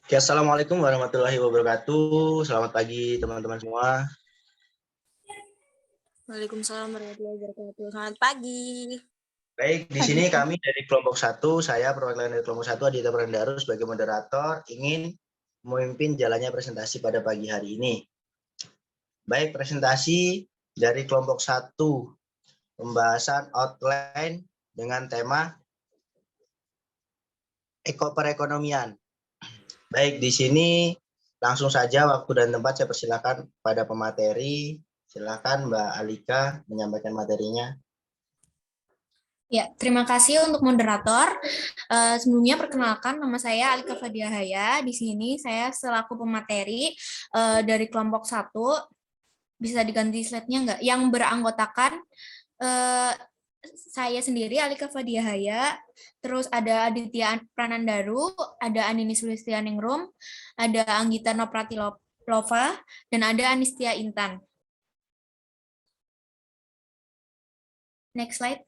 Oke, Assalamualaikum warahmatullahi wabarakatuh. Selamat pagi teman-teman semua. Waalaikumsalam warahmatullahi wabarakatuh. Selamat pagi. Baik, di sini kami dari kelompok 1, saya perwakilan dari kelompok 1 Adita Prandaru sebagai moderator ingin memimpin jalannya presentasi pada pagi hari ini. Baik, presentasi dari kelompok 1, pembahasan outline dengan tema ekoperekonomian. Baik, di sini langsung saja waktu dan tempat saya persilakan pada pemateri. Silakan Mbak Alika menyampaikan materinya. Ya, terima kasih untuk moderator. Sebelumnya perkenalkan nama saya Alika Fadiahaya. Di sini saya selaku pemateri dari kelompok 1. Bisa diganti slide-nya nggak? Yang beranggotakan eh, saya sendiri Alika Fadiahaya, terus ada Aditya Pranandaru, ada Anini Sulistianingrum, ada Anggita Nopratilova, dan ada Anistia Intan. Next slide.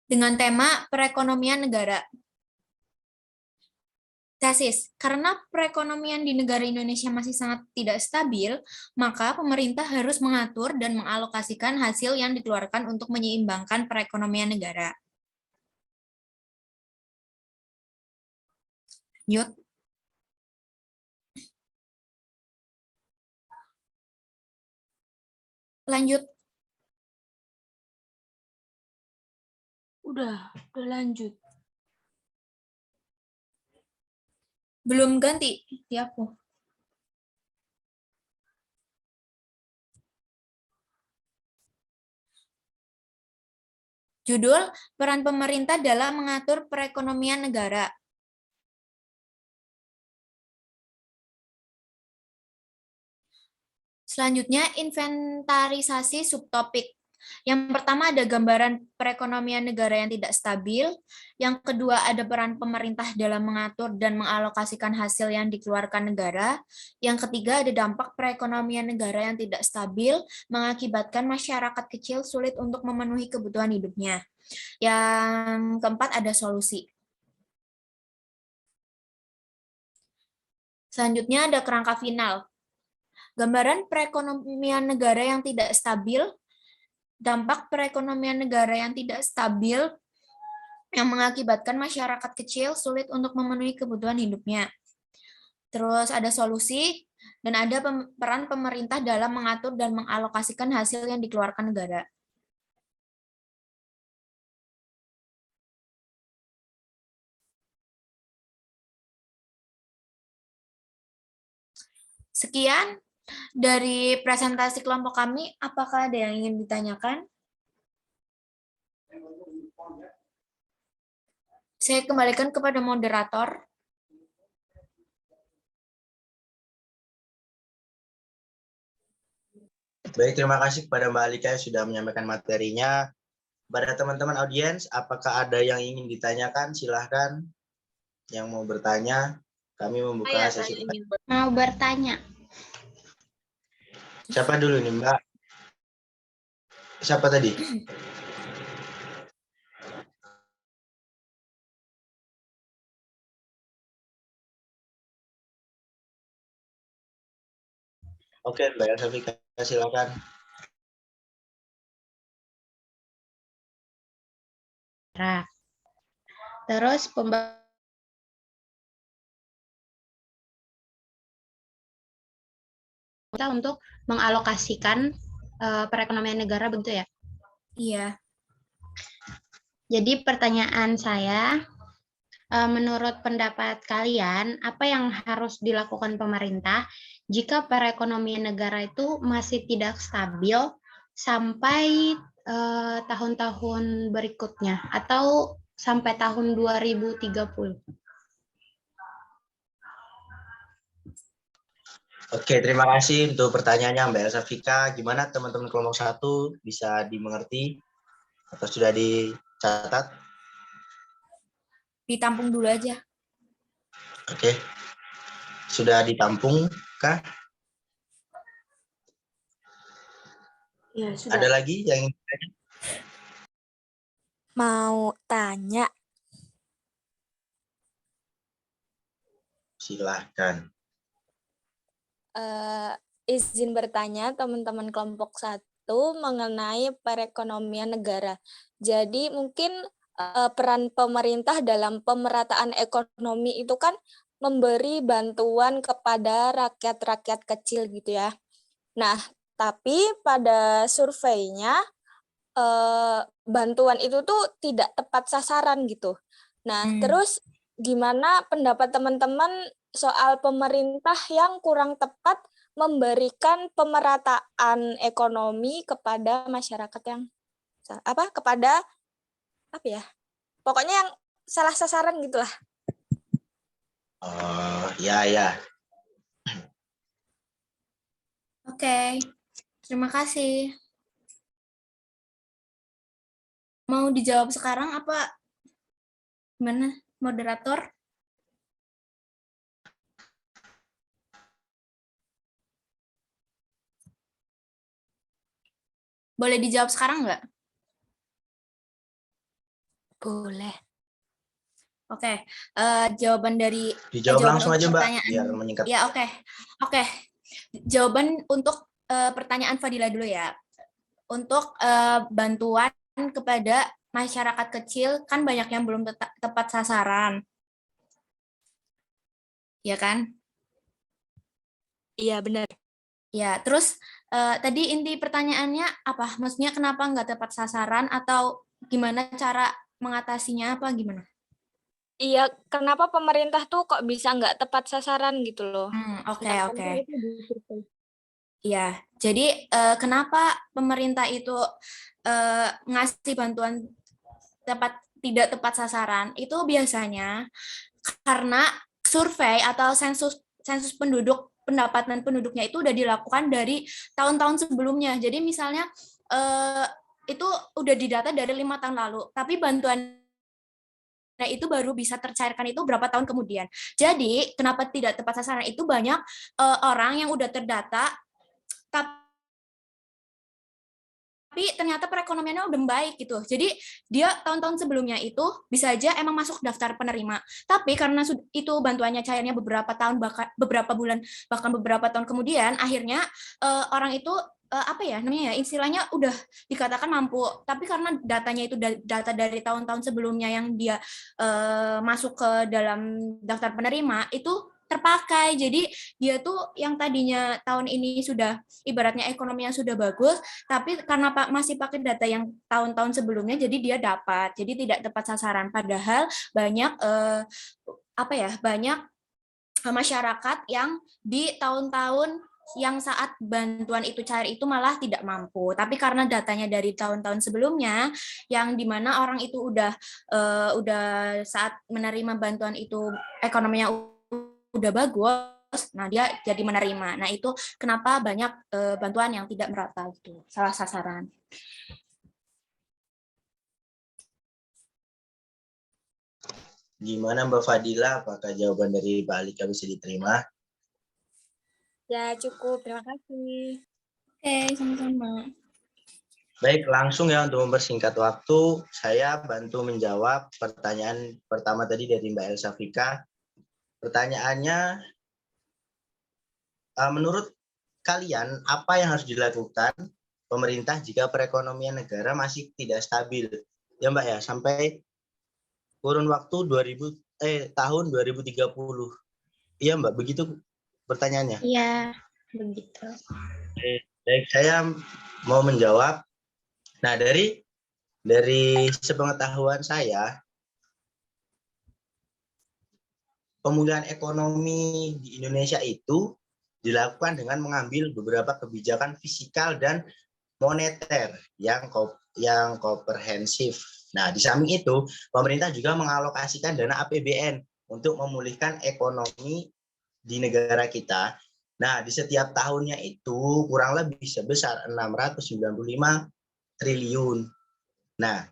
Dengan tema perekonomian negara. Tesis, karena perekonomian di negara Indonesia masih sangat tidak stabil, maka pemerintah harus mengatur dan mengalokasikan hasil yang dikeluarkan untuk menyeimbangkan perekonomian negara. Yuk. Lanjut. Udah lanjut. Belum ganti, ya aku. Judul, peran pemerintah dalam mengatur perekonomian negara. Selanjutnya, inventarisasi subtopik. Yang pertama ada gambaran perekonomian negara yang tidak stabil. Yang kedua ada peran pemerintah dalam mengatur dan mengalokasikan hasil yang dikeluarkan negara. Yang ketiga ada dampak perekonomian negara yang tidak stabil mengakibatkan masyarakat kecil sulit untuk memenuhi kebutuhan hidupnya. Yang keempat ada solusi. Selanjutnya ada kerangka final. Gambaran perekonomian negara yang tidak stabil, dampak perekonomian negara yang tidak stabil yang mengakibatkan masyarakat kecil sulit untuk memenuhi kebutuhan hidupnya. Terus ada solusi dan ada peran pemerintah dalam mengatur dan mengalokasikan hasil yang dikeluarkan negara. Sekian dari presentasi kelompok kami. Apakah ada yang ingin ditanyakan? Saya kembalikan kepada moderator. Baik, terima kasih kepada Mbak Alika yang sudah menyampaikan materinya. Pada teman-teman audiens, apakah ada yang ingin ditanyakan? Silahkan yang mau bertanya. Kami membuka sesi pertanyaan. Mau bertanya. Siapa dulu nih, Mbak? Siapa tadi? Oke, Mbak Elsafika, silakan. Terus untuk mengalokasikan perekonomian negara begitu ya? Iya. Jadi pertanyaan saya, menurut pendapat kalian, apa yang harus dilakukan pemerintah jika perekonomian negara itu masih tidak stabil sampai tahun-tahun berikutnya atau sampai tahun 2030? Oke, terima kasih untuk pertanyaannya Mbak Elsafika. Gimana teman-teman kelompok 1 bisa dimengerti atau sudah dicatat? Ditampung dulu aja. Oke. Sudah ditampung kah? Ya, sudah. Ada lagi yang ingin ditanya? Mau tanya, Silahkan. izin bertanya teman-teman kelompok 1 mengenai perekonomian negara. Jadi mungkin peran pemerintah dalam pemerataan ekonomi itu kan memberi bantuan kepada rakyat-rakyat kecil gitu ya. Nah, tapi pada surveinya bantuan itu tuh tidak tepat sasaran gitu. Nah, terus gimana pendapat teman-teman soal pemerintah yang kurang tepat memberikan pemerataan ekonomi kepada masyarakat yang kepada pokoknya yang salah sasaran gitulah. Ya. Oke, terima kasih. Mau dijawab sekarang apa gimana, moderator? Boleh dijawab sekarang nggak? Boleh. Oke, jawaban dari Dijawab jawaban langsung untuk aja, Mbak, pertanyaan. biar menyingkat. Ya, oke. Jawaban untuk pertanyaan Fadila dulu ya. Untuk bantuan kepada masyarakat kecil kan banyak yang belum tepat sasaran. Ya kan? Iya, benar. Ya, terus tadi inti pertanyaannya apa? Maksudnya kenapa nggak tepat sasaran atau gimana cara mengatasinya apa gimana? Iya, kenapa pemerintah tuh kok bisa nggak tepat sasaran gitu loh? Oke. Itu di survei. Ya, jadi kenapa pemerintah itu ngasih bantuan tidak tepat sasaran? Itu biasanya karena survei atau sensus penduduk, pendapatan penduduknya itu udah dilakukan dari tahun-tahun sebelumnya. Jadi misalnya itu udah didata dari 5 tahun lalu, tapi bantuan itu baru bisa tercairkan itu berapa tahun kemudian. Jadi kenapa tidak tepat sasaran itu banyak orang yang udah terdata tapi ternyata perekonomiannya udah baik gitu. Jadi dia tahun-tahun sebelumnya itu bisa aja emang masuk daftar penerima. Tapi karena itu bantuannya cairnya beberapa tahun, bahkan beberapa bulan, bahkan beberapa tahun kemudian, akhirnya orang itu istilahnya udah dikatakan mampu. Tapi karena datanya itu data dari tahun-tahun sebelumnya yang dia masuk ke dalam daftar penerima itu terpakai. Jadi dia tuh yang tadinya tahun ini sudah ibaratnya ekonomi yang sudah bagus, tapi karena masih pakai data yang tahun-tahun sebelumnya, jadi dia dapat. Jadi tidak tepat sasaran. Padahal banyak banyak masyarakat yang di tahun-tahun yang saat bantuan itu cair itu malah tidak mampu. Tapi karena datanya dari tahun-tahun sebelumnya, yang dimana orang itu udah saat menerima bantuan itu ekonominya udah bagus, nah dia jadi menerima. Nah itu kenapa banyak bantuan yang tidak merata itu salah sasaran. Gimana Mbak Fadila? Apakah jawaban dari Pak Alika bisa diterima? Ya, cukup. Terima kasih. Oke, sama-sama. Baik, langsung ya untuk mempersingkat waktu, saya bantu menjawab pertanyaan pertama tadi dari Mbak Elsa Fika. Pertanyaannya, menurut kalian apa yang harus dilakukan pemerintah jika perekonomian negara masih tidak stabil? Ya Mbak ya, sampai kurun waktu tahun 2030. Iya Mbak, begitu pertanyaannya? Iya, begitu. Baik, saya mau menjawab. Nah, dari sepengetahuan saya, pemulihan ekonomi di Indonesia itu dilakukan dengan mengambil beberapa kebijakan fiskal dan moneter yang komprehensif. Nah, di samping itu, pemerintah juga mengalokasikan dana APBN untuk memulihkan ekonomi di negara kita. Nah, di setiap tahunnya itu kurang lebih sebesar 695 triliun. Nah,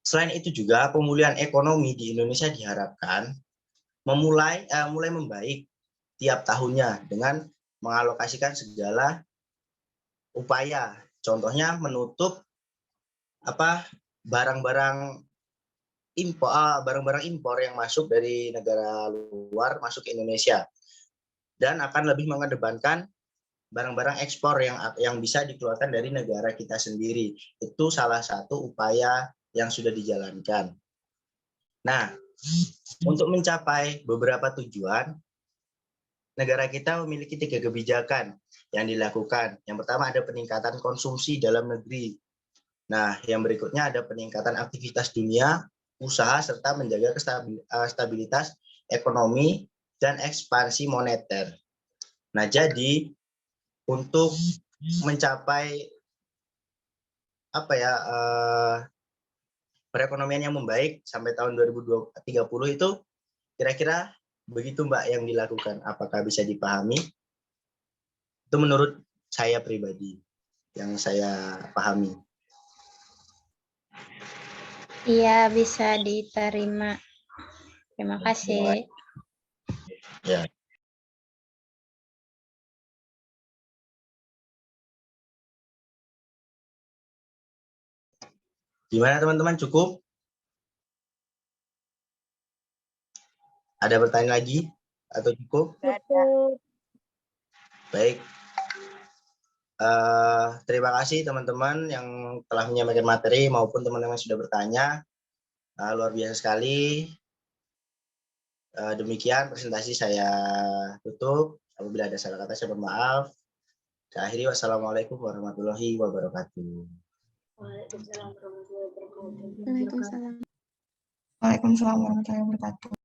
selain itu juga pemulihan ekonomi di Indonesia diharapkan mulai membaik tiap tahunnya dengan mengalokasikan segala upaya. Contohnya menutup barang-barang impor yang masuk dari negara luar masuk ke Indonesia, dan akan lebih mengedepankan barang-barang ekspor yang bisa dikeluarkan dari negara kita sendiri. Itu salah satu upaya yang sudah dijalankan. Nah, untuk mencapai beberapa tujuan, negara kita memiliki 3 kebijakan yang dilakukan. Yang pertama ada peningkatan konsumsi dalam negeri. Nah, yang berikutnya ada peningkatan aktivitas dunia, usaha, serta menjaga stabilitas ekonomi dan ekspansi moneter. Nah, jadi untuk mencapai perekonomian yang membaik sampai tahun 2030 itu kira-kira begitu Mbak yang dilakukan. Apakah bisa dipahami? Itu menurut saya pribadi yang saya pahami. Iya, bisa diterima. Terima kasih. Ya. Gimana teman-teman, cukup? Ada pertanyaan lagi atau cukup? Cukup. Baik. Terima kasih teman-teman yang telah menyampaikan materi maupun teman-teman yang sudah bertanya. Luar biasa sekali. Demikian presentasi saya tutup. Apabila ada salah kata saya mohon maaf. Saya akhiri, wassalamualaikum warahmatullahi wabarakatuh. Waalaikumsalam warahmatullahi wabarakatuh. Waalaikumsalam warahmatullahi wabarakatuh.